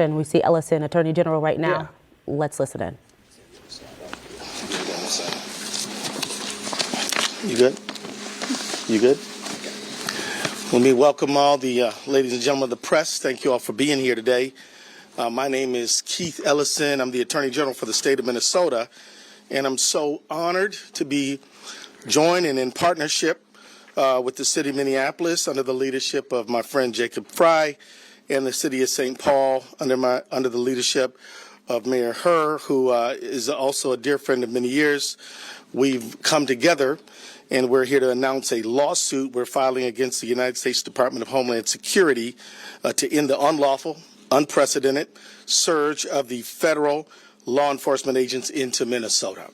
And we see Ellison, Attorney General, right now. Yeah. Let's listen in. You good? You good? Let me welcome all the ladies and gentlemen of the press. Thank you all for being here today. My name is Keith Ellison. I'm the Attorney General for the state of Minnesota, and I'm so honored to be joined and in partnership with the city of Minneapolis under the leadership of my friend Jacob Fry, and the city of St. Paul under the leadership of Mayor Herr, who is also a dear friend of many years. We've come together, and we're here to announce a lawsuit we're filing against the United States Department of Homeland Security to end the unlawful, unprecedented surge of the federal law enforcement agents into Minnesota.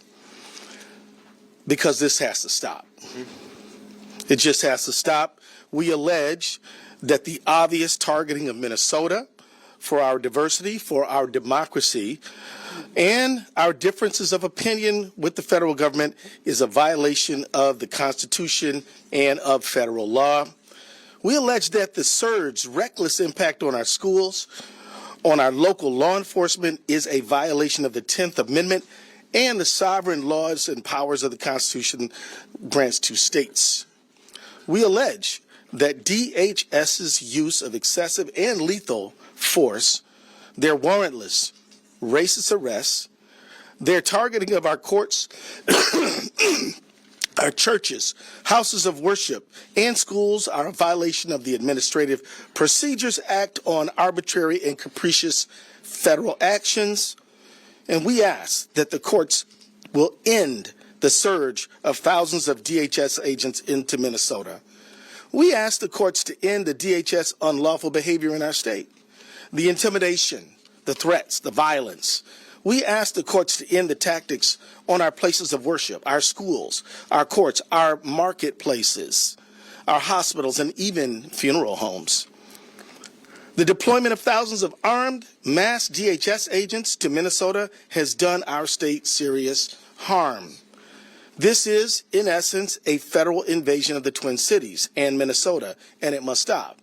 Because this has to stop. It just has to stop. We allege that the obvious targeting of Minnesota for our diversity, for our democracy, and our differences of opinion with the federal government is a violation of the Constitution and of federal law. We allege that the surge's reckless impact on our schools, on our local law enforcement, is a violation of the 10th Amendment and the sovereign laws and powers of the Constitution grants to states. We allege that DHS's use of excessive and lethal force, their warrantless, racist arrests, their targeting of our courts, our churches, houses of worship, and schools are a violation of the Administrative Procedures Act on arbitrary and capricious federal actions. And we ask that the courts will end the surge of thousands of DHS agents into Minnesota. We ask the courts to end the DHS unlawful behavior in our state, the intimidation, the threats, the violence. We ask the courts to end the tactics on our places of worship, our schools, our courts, our marketplaces, our hospitals, and even funeral homes. The deployment of thousands of armed mass DHS agents to Minnesota has done our state serious harm. This is, in essence, a federal invasion of the Twin Cities and Minnesota, and it must stop.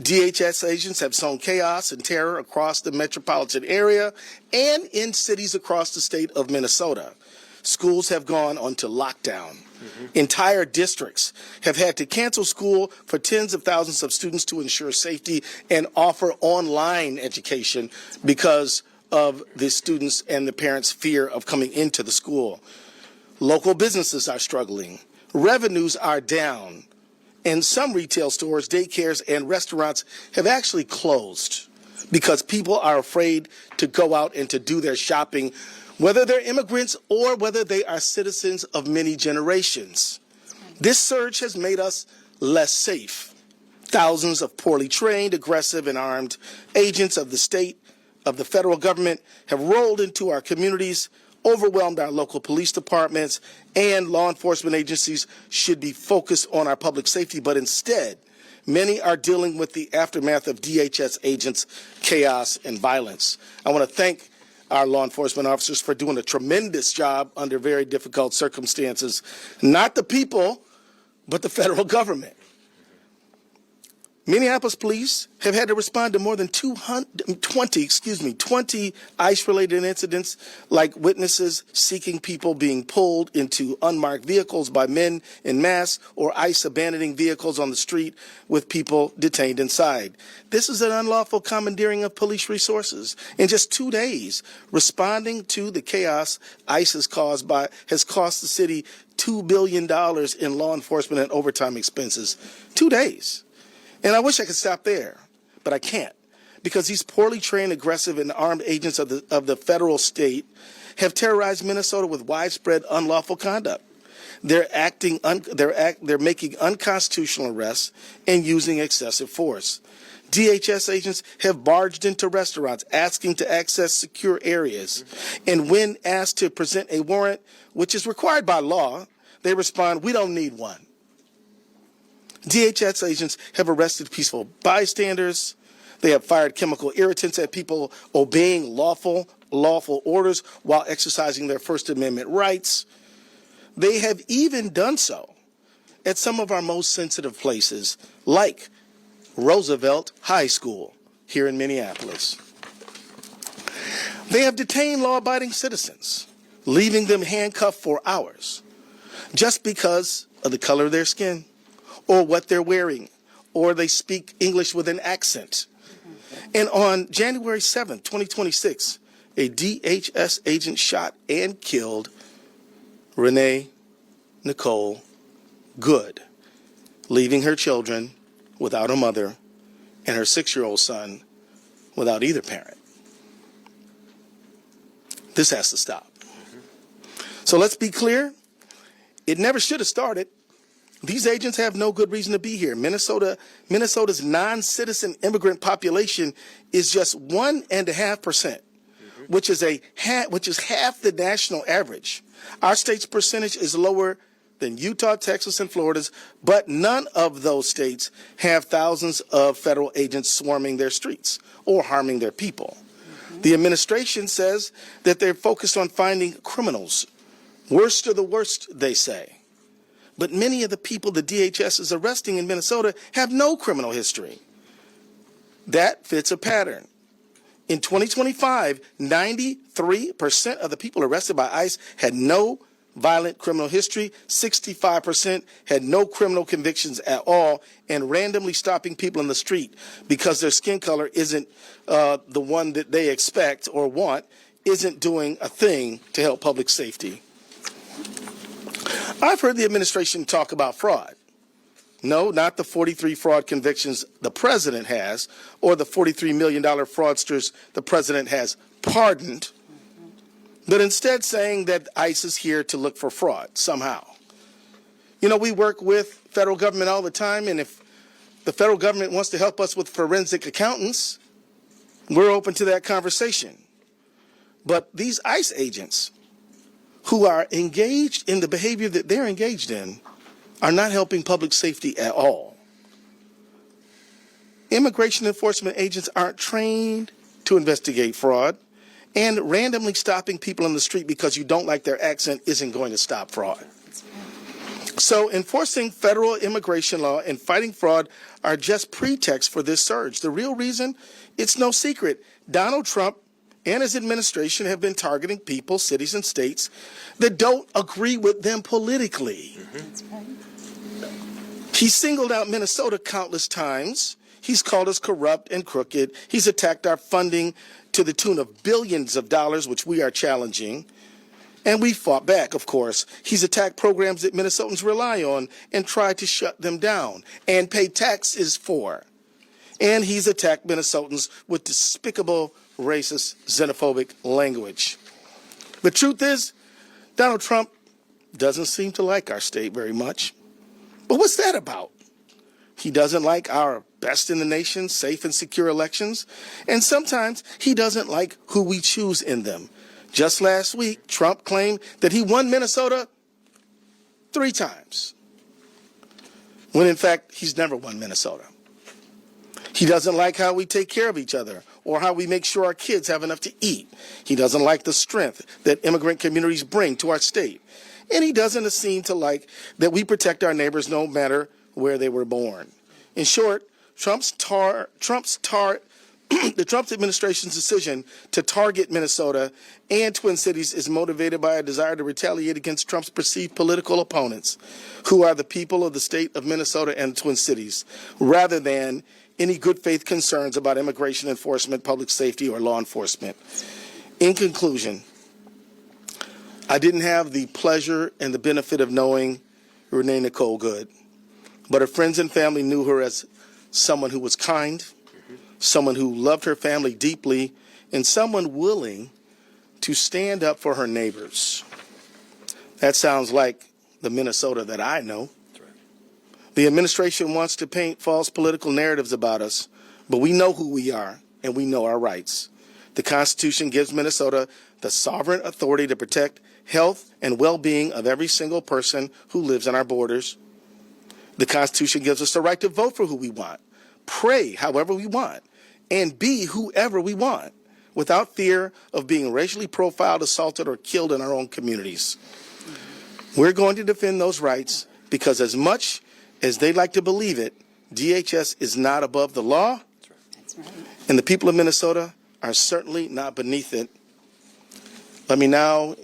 DHS agents have sown chaos and terror across the metropolitan area and in cities across the state of Minnesota. Schools have gone onto lockdown. Entire districts have had to cancel school for tens of thousands of students to ensure safety and offer online education because of the students and the parents' fear of coming into the school. Local businesses are struggling. Revenues are down. And some retail stores, daycares, and restaurants have actually closed because people are afraid to go out and to do their shopping, whether they're immigrants or whether they are citizens of many generations. This surge has made us less safe. Thousands of poorly trained, aggressive, and armed agents of the state, of the federal government, have rolled into our communities, overwhelmed our local police departments, and law enforcement agencies should be focused on our public safety, but instead, many are dealing with the aftermath of DHS agents' chaos and violence. I want to thank our law enforcement officers for doing a tremendous job under very difficult circumstances. Not the people, but the federal government. Minneapolis police have had to respond to more than 20 ICE-related incidents, like witnesses seeking people being pulled into unmarked vehicles by men en masse, or ICE abandoning vehicles on the street with people detained inside. This is an unlawful commandeering of police resources. In just 2 days, responding to the chaos ICE has cost the city $2 billion in law enforcement and overtime expenses. 2 days. And I wish I could stop there, but I can't, because these poorly trained, aggressive, and armed agents of the federal state have terrorized Minnesota with widespread unlawful conduct. They're making unconstitutional arrests and using excessive force. DHS agents have barged into restaurants asking to access secure areas, and when asked to present a warrant, which is required by law, they respond, "We don't need one." DHS agents have arrested peaceful bystanders. They have fired chemical irritants at people obeying lawful orders while exercising their First Amendment rights. They have even done so at some of our most sensitive places, like Roosevelt High School, here in Minneapolis. They have detained law-abiding citizens, leaving them handcuffed for hours just because of the color of their skin or what they're wearing, or they speak English with an accent. And on January 7th, 2026, a DHS agent shot and killed Renee Nicole Good, leaving her children without a mother and her 6-year-old son without either parent. This has to stop. So let's be clear. It never should have started. These agents have no good reason to be here. Minnesota's non-citizen immigrant population is just 1.5%, which is half the national average. Our state's percentage is lower than Utah, Texas, and Florida's, but none of those states have thousands of federal agents swarming their streets or harming their people. The administration says that they're focused on finding criminals. Worst of the worst, they say. But many of the people the DHS is arresting in Minnesota have no criminal history. That fits a pattern. In 2025, 93% of the people arrested by ICE had no violent criminal history, 65% had no criminal convictions at all, and randomly stopping people in the street because their skin color isn't the one that they expect or want isn't doing a thing to help public safety. I've heard the administration talk about fraud. No, not the 43 fraud convictions the president has or the $43 million fraudsters the president has pardoned, but instead saying that ICE is here to look for fraud somehow. You know, we work with federal government all the time, and if the federal government wants to help us with forensic accountants, we're open to that conversation. But these ICE agents who are engaged in the behavior that they're engaged in are not helping public safety at all. Immigration enforcement agents aren't trained to investigate fraud, and randomly stopping people on the street because you don't like their accent isn't going to stop fraud. So enforcing federal immigration law and fighting fraud are just pretexts for this surge. The real reason, it's no secret. Donald Trump and his administration have been targeting people, cities, and states that don't agree with them politically. He singled out Minnesota countless times. He's called us corrupt and crooked. He's attacked our funding to the tune of billions of dollars, which we are challenging. And we fought back, of course. He's attacked programs that Minnesotans rely on and tried to shut them down and pay taxes for. And he's attacked Minnesotans with despicable, racist, xenophobic language. The truth is, Donald Trump doesn't seem to like our state very much. But what's that about? He doesn't like our best in the nation, safe and secure elections. And sometimes he doesn't like who we choose in them. Just last week, Trump claimed that he won Minnesota 3 times, when in fact, he's never won Minnesota. He doesn't like how we take care of each other or how we make sure our kids have enough to eat. He doesn't like the strength that immigrant communities bring to our state. And he doesn't seem to like that we protect our neighbors no matter where they were born. In short, the Trump administration's decision to target Minnesota and Twin Cities is motivated by a desire to retaliate against Trump's perceived political opponents, who are the people of the state of Minnesota and Twin Cities, rather than any good faith concerns about immigration enforcement, public safety, or law enforcement. In conclusion, I didn't have the pleasure and the benefit of knowing Renee Nicole Good, but her friends and family knew her as someone who was kind, someone who loved her family deeply, and someone willing to stand up for her neighbors. That sounds like the Minnesota that I know. The administration wants to paint false political narratives about us, but we know who we are and we know our rights. The Constitution gives Minnesota the sovereign authority to protect health and well-being of every single person who lives on our borders. The Constitution gives us the right to vote for who we want, pray however we want, and be whoever we want, without fear of being racially profiled, assaulted, or killed in our own communities. We're going to defend those rights because as much as they'd like to believe it, DHS is not above the law. That's right. And the people of Minnesota are certainly not beneath it. Let me now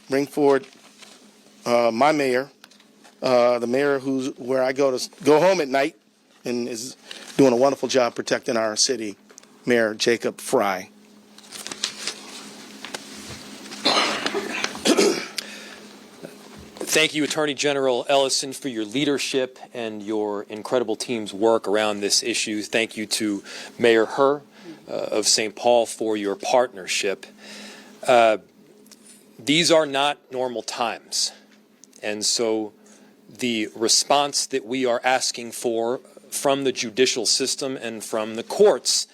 bring forward my mayor, the mayor where I go home at night and is doing a wonderful job protecting our city, Mayor Jacob Fry. Thank you, Attorney General Ellison, for your leadership and your incredible team's work around this issue. Thank you to Mayor Herr of St. Paul for your partnership. These are not normal times, and so the response that we are asking for from the judicial system and from the courts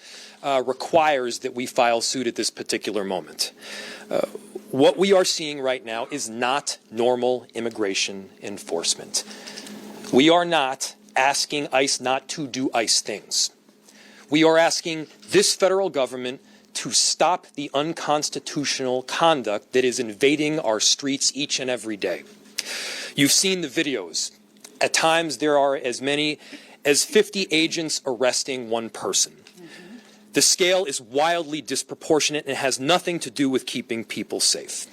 requires that we file suit at this particular moment. What we are seeing right now is not normal immigration enforcement. We are not asking ICE not to do ICE things. We are asking this federal government to stop the unconstitutional conduct that is invading our streets each and every day. You've seen the videos. At times there are as many as 50 agents arresting one person. The scale is wildly disproportionate and has nothing to do with keeping people safe.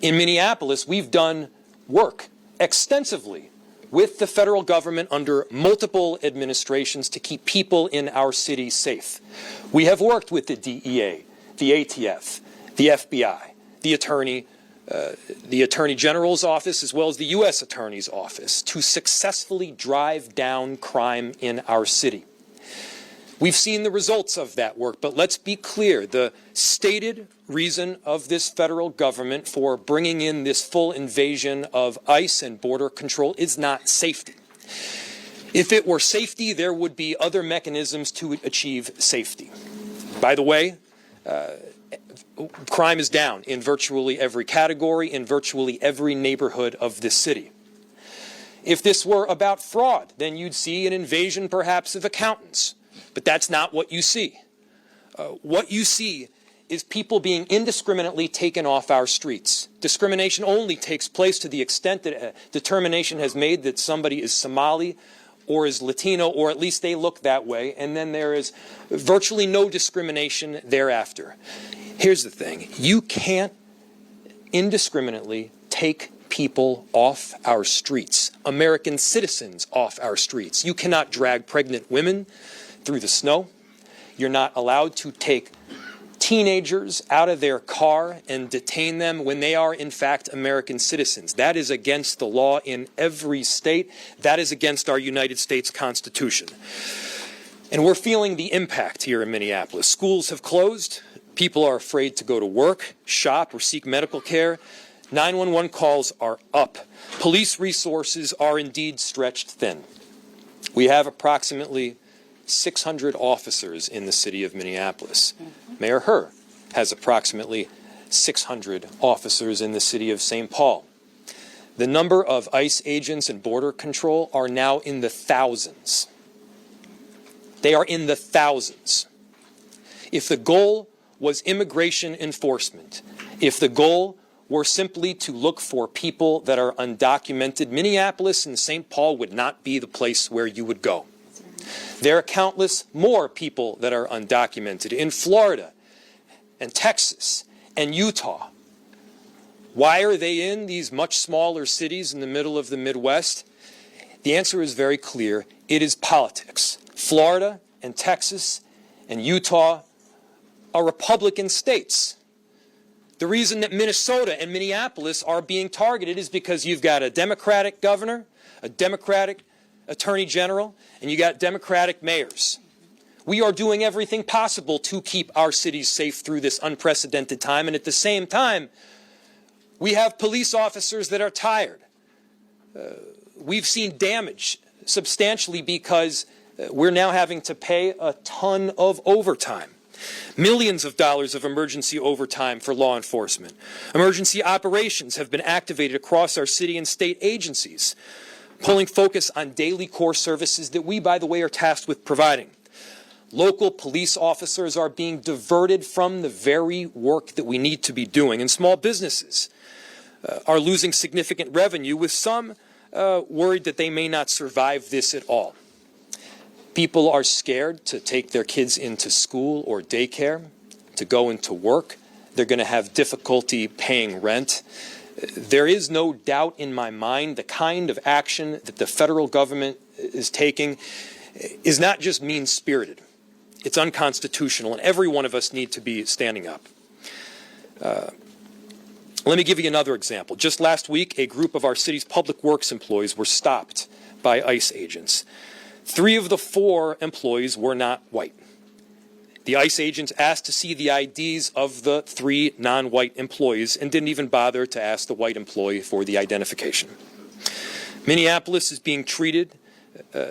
In Minneapolis, we've done work extensively with the federal government under multiple administrations to keep people in our city safe. We have worked with the DEA, the ATF, the FBI, the Attorney General's office, as well as the U.S. Attorney's office, to successfully drive down crime in our city. We've seen the results of that work, but let's be clear. The stated reason of this federal government for bringing in this full invasion of ICE and border control is not safety. If it were safety, there would be other mechanisms to achieve safety. By the way, crime is down in virtually every category, in virtually every neighborhood of this city. If this were about fraud, then you'd see an invasion perhaps of accountants. But that's not what you see. What you see is people being indiscriminately taken off our streets. Discrimination only takes place to the extent that a determination has made that somebody is Somali or is Latino, or at least they look that way, and then there is virtually no discrimination thereafter. Here's the thing. You can't indiscriminately take people off our streets, American citizens off our streets. You cannot drag pregnant women through the snow. You're not allowed to take teenagers out of their car and detain them when they are in fact American citizens. That is against the law in every state. That is against our United States Constitution. And we're feeling the impact here in Minneapolis. Schools have closed. People are afraid to go to work, shop, or seek medical care. 911 calls are up. Police resources are indeed stretched thin. We have approximately 600 officers in the city of Minneapolis. Mayor Herr has approximately 600 officers in the city of St. Paul. The number of ICE agents and border control are now in the thousands. They are in the thousands. If the goal was immigration enforcement, if the goal were simply to look for people that are undocumented, Minneapolis and St. Paul would not be the place where you would go. There are countless more people that are undocumented in Florida and Texas and Utah. Why are they in these much smaller cities in the middle of the Midwest? The answer is very clear. It is politics. Florida and Texas and Utah are Republican states. The reason that Minnesota and Minneapolis are being targeted is because you've got a Democratic governor, a Democratic Attorney General, and you got Democratic mayors. We are doing everything possible to keep our cities safe through this unprecedented time, and at the same time, we have police officers that are tired. We've seen damage substantially because we're now having to pay a ton of overtime. Millions of dollars of emergency overtime for law enforcement. Emergency operations have been activated across our city and state agencies, pulling focus on daily core services that we, by the way, are tasked with providing. Local police officers are being diverted from the very work that we need to be doing, and small businesses are losing significant revenue, with some worried that they may not survive this at all. People are scared to take their kids into school or daycare, to go into work. They're going to have difficulty paying rent. There is no doubt in my mind the kind of action that the federal government is taking is not just mean-spirited. It's unconstitutional, and every one of us need to be standing up. Let me give you another example. Just last week, a group of our city's public works employees were stopped by ICE agents. 3 of the 4 employees were not white. The ICE agents asked to see the IDs of the 3 non-white employees and didn't even bother to ask the white employee for the identification. Minneapolis is being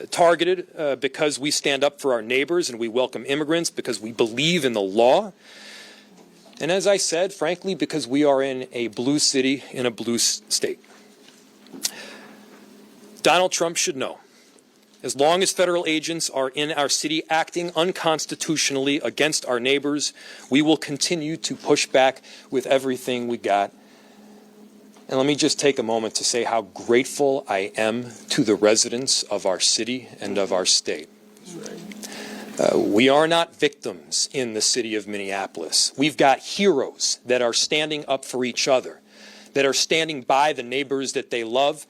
targeted because we stand up for our neighbors and we welcome immigrants, because we believe in the law. And as I said, frankly, because we are in a blue city in a blue state. Donald Trump should know, as long as federal agents are in our city acting unconstitutionally against our neighbors, we will continue to push back with everything we got. And let me just take a moment to say how grateful I am to the residents of our city and of our state. We are not victims in the city of Minneapolis. We've got heroes that are standing up for each other, that are standing by the neighbors that they love.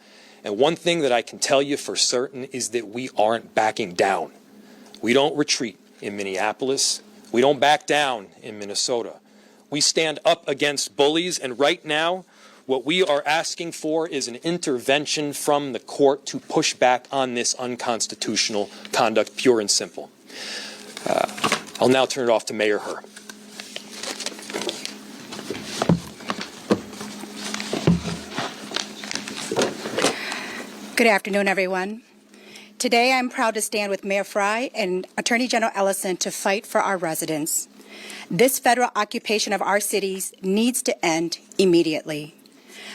And one thing that I can tell you for certain is that we aren't backing down. We don't retreat in Minneapolis. We don't back down in Minnesota. We stand up against bullies, and right now, what we are asking for is an intervention from the court to push back on this unconstitutional conduct, pure and simple. I'll now turn it off to Mayor Herr. Good afternoon, everyone. Today, I'm proud to stand with Mayor Frey and Attorney General Ellison to fight for our residents. This federal occupation of our cities needs to end immediately.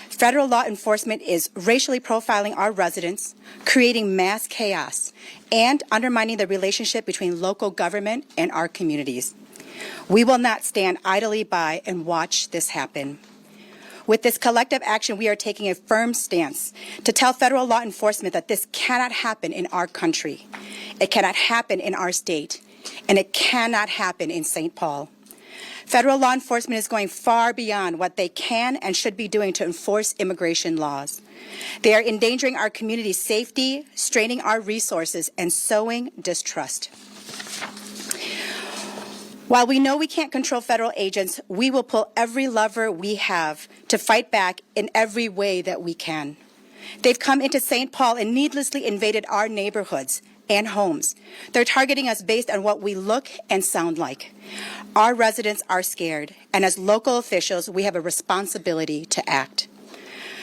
Federal law enforcement is racially profiling our residents, creating mass chaos, and undermining the relationship between local government and our communities. We will not stand idly by and watch this happen. With this collective action, we are taking a firm stance to tell federal law enforcement that this cannot happen in our country. It cannot happen in our state, and it cannot happen in St. Paul. Federal law enforcement is going far beyond what they can and should be doing to enforce immigration laws. They are endangering our community's safety, straining our resources, and sowing distrust. While we know we can't control federal agents, we will pull every lever we have to fight back in every way that we can. They've come into St. Paul and needlessly invaded our neighborhoods and homes. They're targeting us based on what we look and sound like. Our residents are scared, and as local officials, we have a responsibility to act.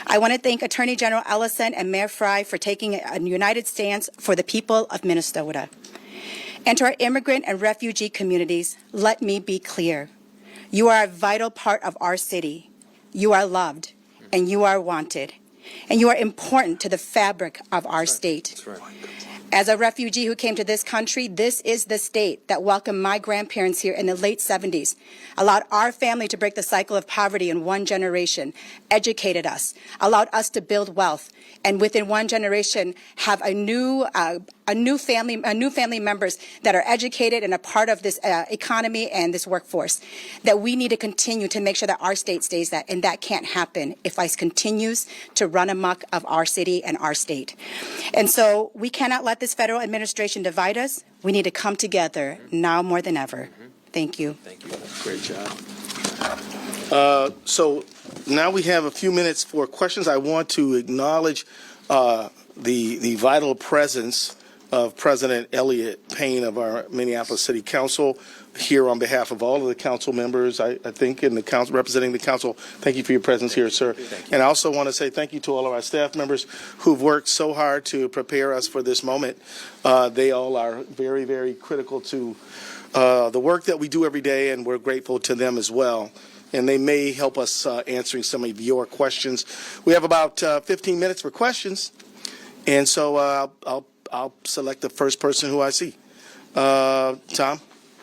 I want to thank Attorney General Ellison and Mayor Frey for taking a united stance for the people of Minnesota. And to our immigrant and refugee communities, let me be clear. You are a vital part of our city. You are loved, and you are wanted, and you are important to the fabric of our state. That's right. As a refugee who came to this country, this is the state that welcomed my grandparents here in the late 70s, allowed our family to break the cycle of poverty in one generation, educated us, allowed us to build wealth, and within one generation have a new family members that are educated and a part of this economy and this workforce. That we need to continue to make sure that our state stays that, and that can't happen if ICE continues to run amok of our city and our state. And so we cannot let this federal administration divide us. We need to come together now more than ever. Thank you. Thank you. Great job. So now we have a few minutes for questions. I want to acknowledge the vital presence of President Elliott Payne of our Minneapolis City Council here on behalf of all of the council members, I think, in the council, representing the council. Thank you for your presence here, sir. And I also want to say thank you to all of our staff members who've worked so hard to prepare us for this moment. They all are very, very critical to the work that we do every day, and we're grateful to them as well. And they may help us answering some of your questions. We have about 15 minutes for questions, and so I'll select the first person who I see. Tom?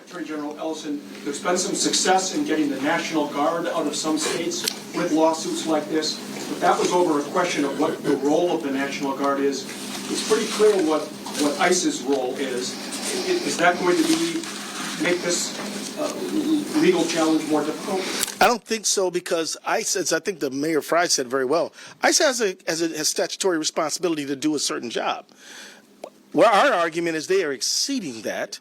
Attorney General Ellison, there's been some success in getting the National Guard out of some states with lawsuits like this, but that was over a question of what the role of the National Guard is. It's pretty clear what ICE's role is, Is that going to make this legal challenge more difficult? I don't think so, because ICE, as I think the Mayor Fry said very well, ICE has a statutory responsibility to do a certain job. Well, our argument is they are exceeding that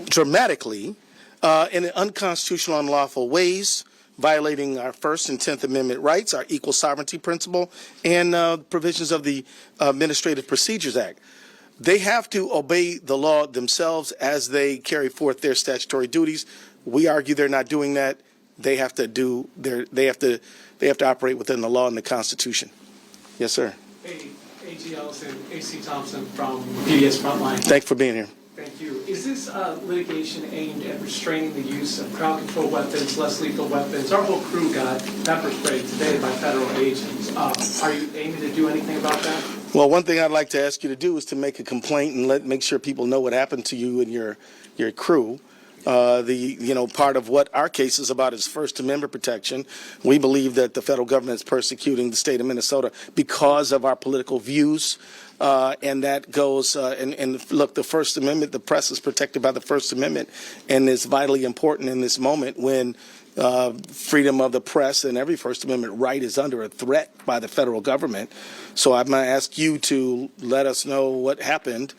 dramatically in unconstitutional, unlawful ways, violating our First and 10th Amendment rights, our equal sovereignty principle, and provisions of the Administrative Procedures Act. They have to obey the law themselves as they carry forth their statutory duties. We argue they're not doing that. They have to do they have to operate within the law and the Constitution. Yes, sir. Hey, A.G. Ellison, A.C. Thompson from PBS Frontline. Thanks for being here. Thank you. Is this litigation aimed at restraining the use of crowd control weapons, less lethal weapons? Our whole crew got pepper sprayed today by federal agents. Are you aiming to do anything about that? Well, one thing I'd like to ask you to do is to make a complaint and make sure people know what happened to you and your crew. Part of what our case is about is First Amendment protection. We believe that the federal government is persecuting the state of Minnesota because of our political views. And that goes, and look, the First Amendment, the press is protected by the First Amendment, and is vitally important in this moment when freedom of the press and every First Amendment right is under a threat by the federal government. So I'm going to ask you to let us know what happened.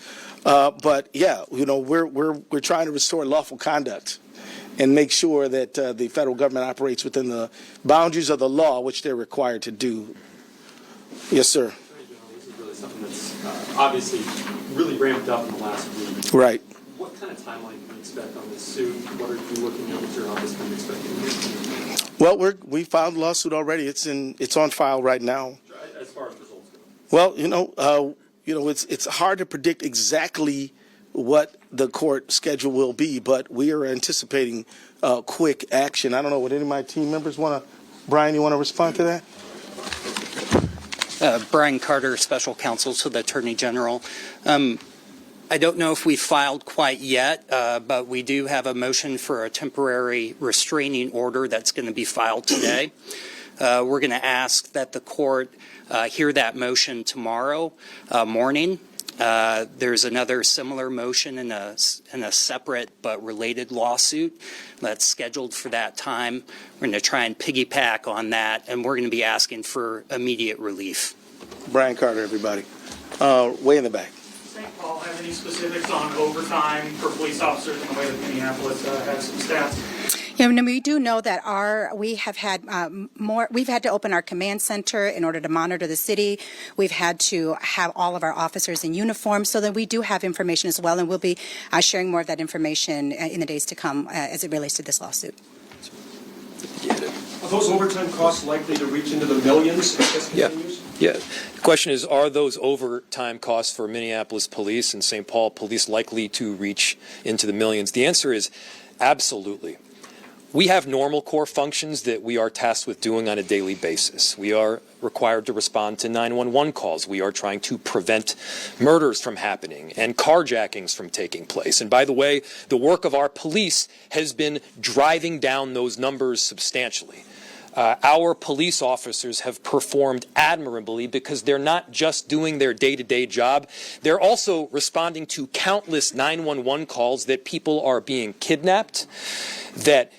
But yeah, we're trying to restore lawful conduct and make sure that the federal government operates within the boundaries of the law, which they're required to do. Yes, sir. This is really something that's obviously really ramped up in the last week. Right. What kind of timeline can we expect on this suit? What are you looking at? What's your office kind of expecting? Well, we filed a lawsuit already. It's on file right now. As far as results go. Well, it's hard to predict exactly what the court schedule will be, but we are anticipating quick action. I don't know, would any of my team members want to, Brian, you want to respond to that? Brian Carter, Special Counsel to the Attorney General. I don't know if we filed quite yet, but we do have a motion for a temporary restraining order that's going to be filed today. We're going to ask that the court hear that motion tomorrow morning. There's another similar motion in a separate but related lawsuit that's scheduled for that time. We're going to try and piggyback on that, and we're going to be asking for immediate relief. Brian Carter, everybody. Way in the back. St. Paul have any specifics on overtime for police officers in the way that Minneapolis has some stats? Yeah, we do know that we have had we've had to open our command center in order to monitor the city. We've had to have all of our officers in uniform, so that we do have information as well, and we'll be sharing more of that information in the days to come as it relates to this lawsuit. Are those overtime costs likely to reach into the millions if this continues? Yeah. The question is, are those overtime costs for Minneapolis police and St. Paul police likely to reach into the millions? The answer is absolutely. We have normal core functions that we are tasked with doing on a daily basis. We are required to respond to 911 calls. We are trying to prevent murders from happening and carjackings from taking place. And by the way, the work of our police has been driving down those numbers substantially. Our police officers have performed admirably because they're not just doing their day-to-day job. They're also responding to countless 911 calls that people are being kidnapped, that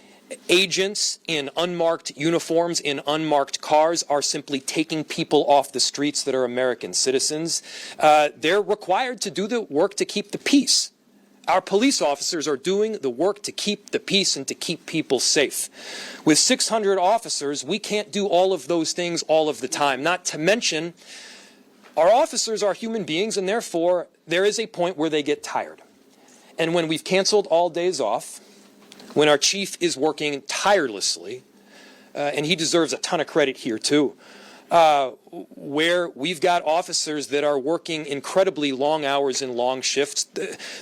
agents in unmarked uniforms in unmarked cars are simply taking people off the streets that are American citizens. They're required to do the work to keep the peace. Our police officers are doing the work to keep the peace and to keep people safe. With 600 officers, we can't do all of those things all of the time. Not to mention, our officers are human beings, and therefore there is a point where they get tired. And when we've canceled all days off, when our chief is working tirelessly, and he deserves a ton of credit here too, where we've got officers that are working incredibly long hours and long shifts.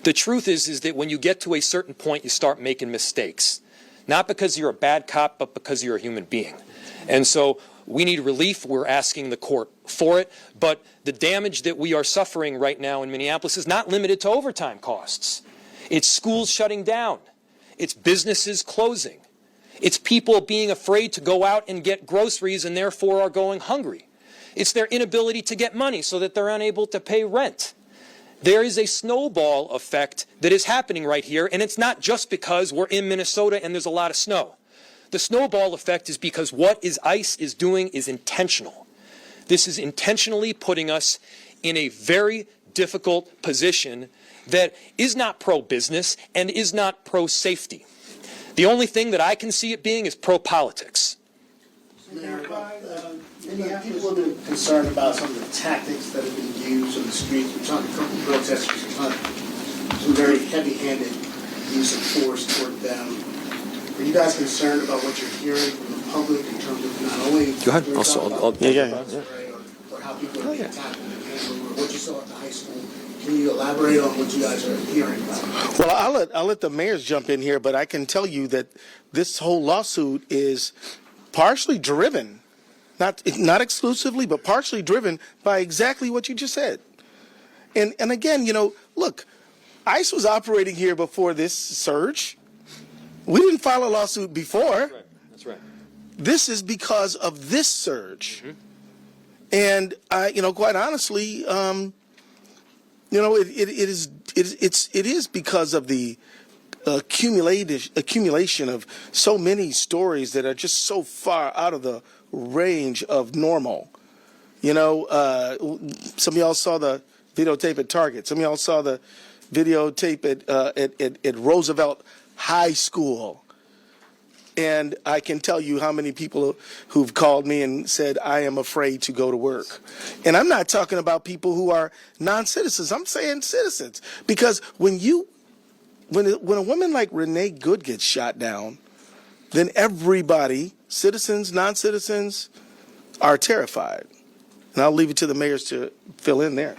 The truth is that when you get to a certain point, you start making mistakes. Not because you're a bad cop, but because you're a human being. And so we need relief. We're asking the court for it. But the damage that we are suffering right now in Minneapolis is not limited to overtime costs. It's schools shutting down. It's businesses closing. It's people being afraid to go out and get groceries and therefore are going hungry. It's their inability to get money so that they're unable to pay rent. There is a snowball effect that is happening right here, and it's not just because we're in Minnesota and there's a lot of snow. The snowball effect is because what ICE is doing is intentional. This is intentionally putting us in a very difficult position that is not pro-business and is not pro-safety. The only thing that I can see it being is pro-politics. People have been concerned about some of the tactics that have been used on the streets. We're talking a couple of protesters, some very heavy-handed use of force toward them. Are you guys concerned about what you're hearing from the public in terms of not only Go ahead. or how people are being attacked in the neighborhood, or what you saw at the high school? Can you elaborate on what you guys are hearing about? Well, I'll let the mayors jump in here, but I can tell you that this whole lawsuit is partially driven, not exclusively, but partially driven by exactly what you just said. And again, look, ICE was operating here before this surge. We didn't file a lawsuit before. That's right. This is because of this surge. Mm-hmm. And quite honestly, it is because of the accumulation of so many stories that are just so far out of the range of normal. Some of y'all saw the videotape at Target. Some of y'all saw the videotape at Roosevelt High School. And I can tell you how many people who've called me and said, I am afraid to go to work. And I'm not talking about people who are non-citizens. I'm saying citizens. Because when a woman like Renee Good gets shot down, then everybody, citizens, non-citizens, are terrified. And I'll leave it to the mayors to fill in there.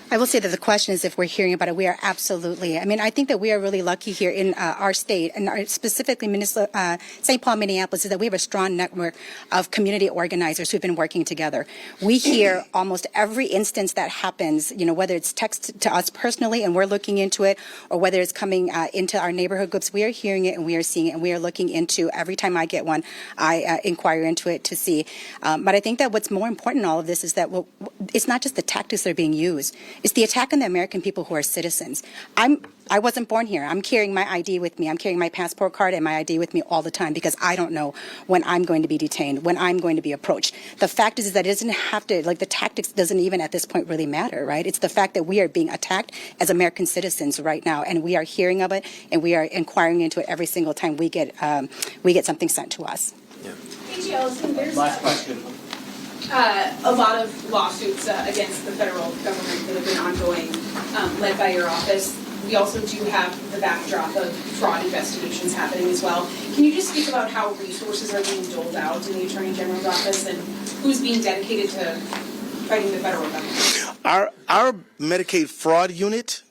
I will say that the question is if we're hearing about it. We are absolutely. I think that we are really lucky here in our state, and specifically St. Paul, Minneapolis, is that we have a strong network of community organizers who've been working together. We hear almost every instance that happens, whether it's text to us personally and we're looking into it, or whether it's coming into our neighborhood groups. We are hearing it and we are seeing it, and we are looking into every time I get one, I inquire into it to see. But I think that what's more important in all of this is that it's not just the tactics that are being used. It's the attack on the American people who are citizens. I wasn't born here. I'm carrying my ID with me. I'm carrying my passport card and my ID with me all the time because I don't know when I'm going to be detained, when I'm going to be approached. The fact is that it doesn't have to, the tactics doesn't even at this point really matter, right? It's the fact that we are being attacked as American citizens right now, and we are hearing of it, and we are inquiring into it every single time we get something sent to us. Yeah. Hey, Allison, there's Last question. a lot of lawsuits against the federal government that have been ongoing, led by your office. We also do have the backdrop of fraud investigations happening as well. Can you just speak about how resources are being doled out in the Attorney General's office and who's being dedicated to fighting the federal government? Our Medicaid fraud unit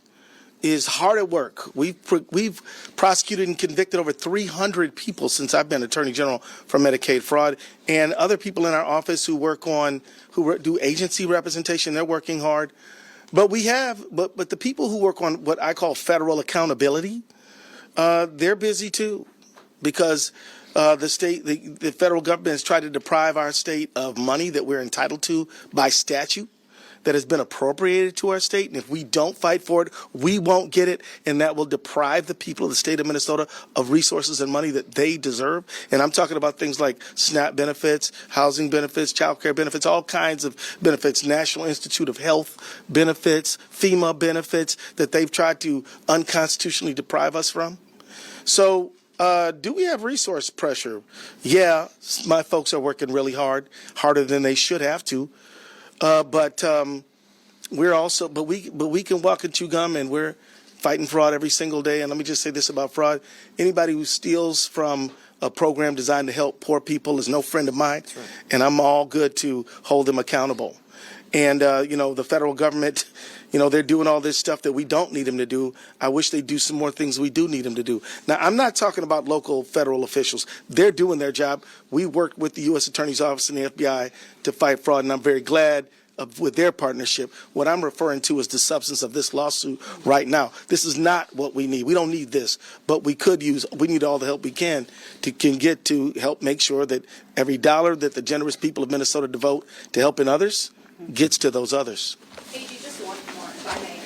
is hard at work. We've prosecuted and convicted over 300 people since I've been Attorney General for Medicaid fraud, and other people in our office who do agency representation. They're working hard, but but the people who work on what I call federal accountability, they're busy too, because the federal government has tried to deprive our state of money that we're entitled to by statute, that has been appropriated to our state, and if we don't fight for it, we won't get it, and that will deprive the people of the state of Minnesota of resources and money that they deserve. And I'm talking about things like SNAP benefits, housing benefits, child care benefits, all kinds of benefits, National Institute of Health benefits, FEMA benefits that they've tried to unconstitutionally deprive us from. So do we have resource pressure? Yeah, my folks are working really hard, harder than they should have to. But we can walk and chew gum, and we're fighting fraud every single day. And let me just say this about fraud: anybody who steals from a program designed to help poor people is no friend of mine, right. And I'm all good to hold them accountable. And the federal government, they're doing all this stuff that we don't need them to do. I wish they'd do some more things we do need them to do. Now, I'm not talking about local federal officials. They're doing their job. We work with the U.S. Attorney's Office and the FBI to fight fraud, and I'm very glad with their partnership. What I'm referring to is the substance of this lawsuit right now. This is not what we need. We don't need this, but we need all the help we can get to help make sure that every dollar that the generous people of Minnesota devote to helping others gets to those others. Hey, just one more, if I may.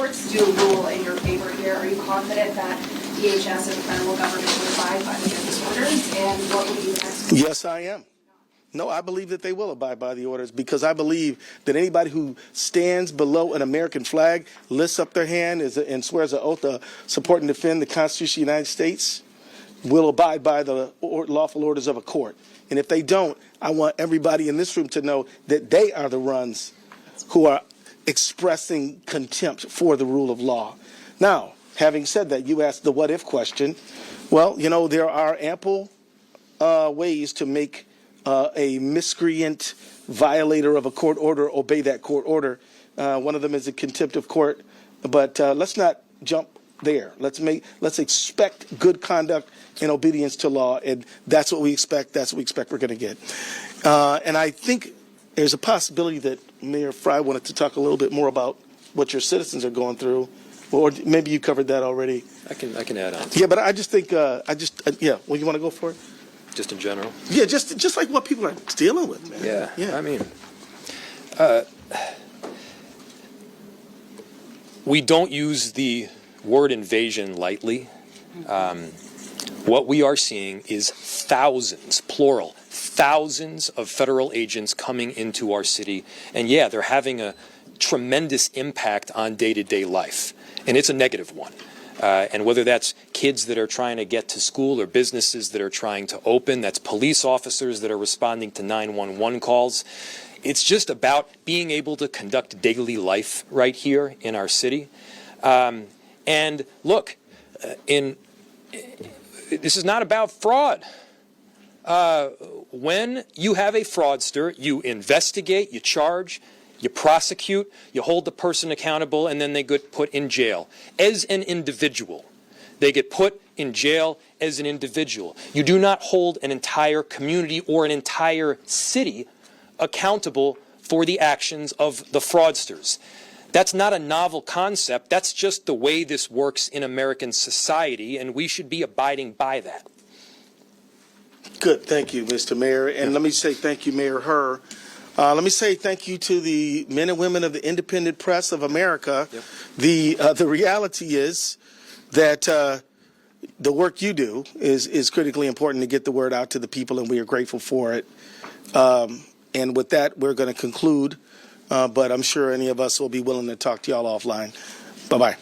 courts do rule in your favor here, are you confident that DHS and the federal government will abide by these orders, and what will you next? Yes, I am. No, I believe that they will abide by the orders because I believe that anybody who stands below an American flag, lifts up their hand and swears an oath to support and defend the Constitution of the United States will abide by the lawful orders of a court. And if they don't, I want everybody in this room to know that they are the ones who are expressing contempt for the rule of law. Now, having said that, you asked the what if question. Well, you know, there are ample ways to make a miscreant violator of a court order obey that court order. One of them is a contempt of court, but let's not jump there. Let's expect good conduct and obedience to law, and that's what we expect. That's what we expect we're going to get. And I think there's a possibility that Mayor Fry wanted to talk a little bit more about what your citizens are going through, or maybe you covered that already. I can add on. Yeah, but I just think yeah. Well, you want to go for it? Just in general. Yeah, just like what people are dealing with, man. Yeah. I mean, we don't use the word invasion lightly. What we are seeing is thousands, plural, thousands of federal agents coming into our city. And yeah, they're having a tremendous impact on day-to-day life. And it's a negative one. And whether that's kids that are trying to get to school or businesses that are trying to open, that's police officers that are responding to 911 calls. It's just about being able to conduct daily life right here in our city. And look, this is not about fraud. When you have a fraudster, you investigate, you charge, you prosecute, you hold the person accountable, and then they get put in jail as an individual. They get put in jail as an individual. You do not hold an entire community or an entire city accountable for the actions of the fraudsters. That's not a novel concept. That's just the way this works in American society, and we should be abiding by that. Good. Thank you, Mr. Mayor. And let me say thank you, Mayor Herr. Let me say thank you to the men and women of the independent press of America. Yep. The reality is that the work you do is critically important to get the word out to the people, and we are grateful for it. And with that, we're going to conclude, but I'm sure any of us will be willing to talk to y'all offline. Bye-bye.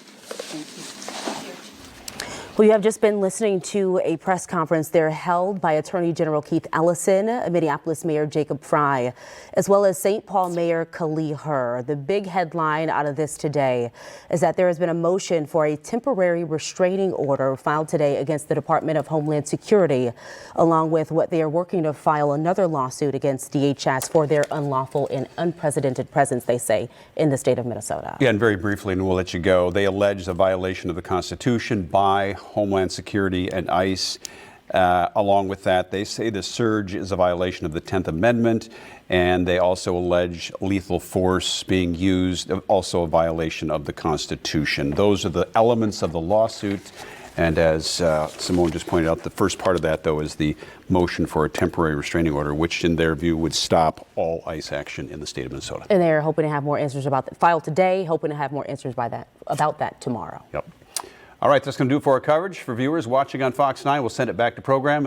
Well, you have just been listening to a press conference there held by Attorney General Keith Ellison, Minneapolis Mayor Jacob Fry, as well as St. Paul Mayor Kali Herr. The big headline out of this today is that there has been a motion for a temporary restraining order filed today against the Department of Homeland Security, along with what they are working to file another lawsuit against DHS for their unlawful and unprecedented presence, they say, in the state of Minnesota. Yeah, and very briefly, and we'll let you go, they allege a violation of the Constitution by Homeland Security and ICE. Along with that, they say the surge is a violation of the 10th Amendment, and they also allege lethal force being used, also a violation of the Constitution. Those are the elements of the lawsuit. And as Simone just pointed out, the first part of that, though, is the motion for a temporary restraining order, which in their view would stop all ICE action in the state of Minnesota. And they're hoping to have more answers about that. Filed today, hoping to have more answers about that tomorrow. Yep. All right, that's going to do it for our coverage. For viewers watching on Fox 9, we'll send it back to program.